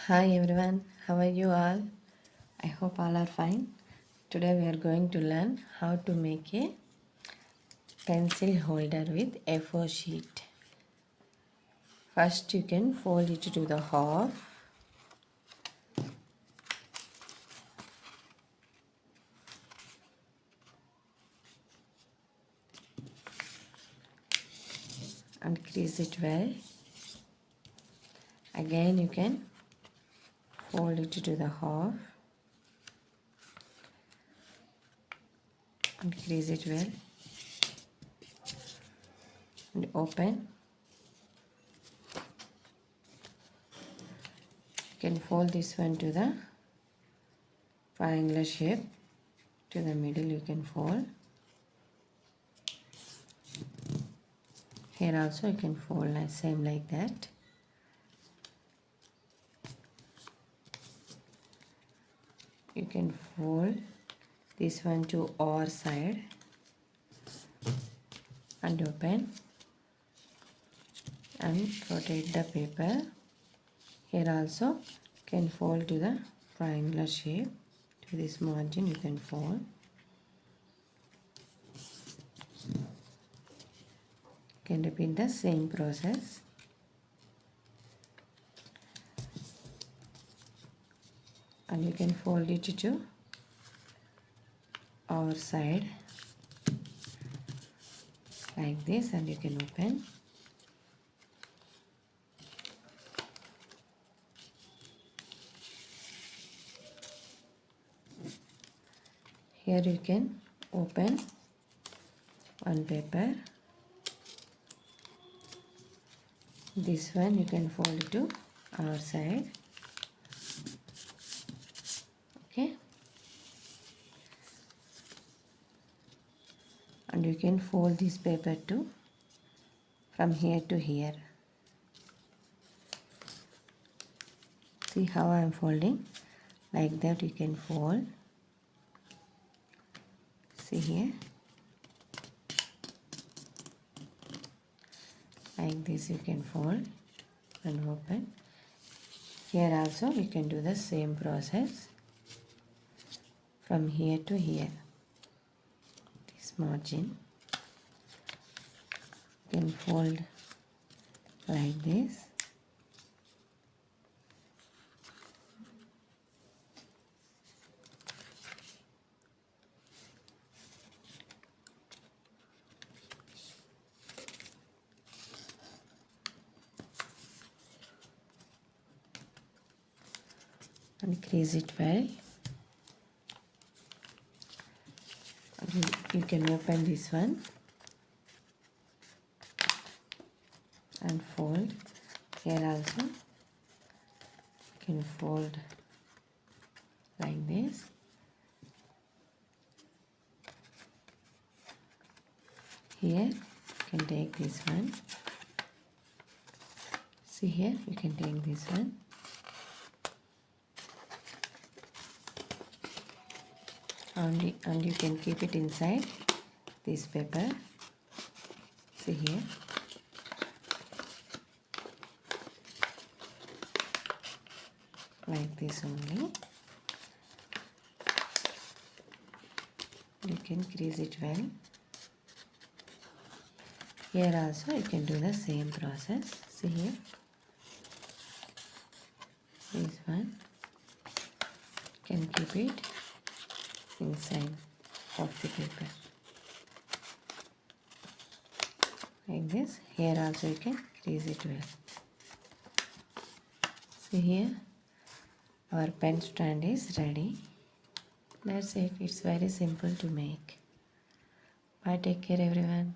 Hi everyone, how are you all? I hope all are fine. Today we are going to learn how to make a pencil holder with A4 sheet. First you can fold it to the half and crease it well. Again you can fold it to the half and crease it well and open. You can fold this one to the triangular shape. To the middle you can fold. Here also you can fold same like that. You can fold this one to our side and open and rotate the paper. Here also you can fold to the triangular shape. To this margin you can fold. You can repeat the same process. And you can fold it to our side like this and you can open. Here you can open one paper. This one you can fold to our side. Okay. And you can fold this paper too from here to here. See how I am folding? Like that you can fold. See here. Like this you can fold and open. Here also we can do the same process from here to here. This margin you can fold like this. And crease it well. You can open this one and fold. Here also you can fold like this. Here you can take this one. See here you can take this one. And you can keep it inside this paper. See here. Like this only. You can crease it well. Here also you can do the same process. See here. This one. You can keep it inside of the paper. Like this. Here also you can crease it well. See here. Our pen stand is ready. That's it. It's very simple to make. Bye. Take care everyone.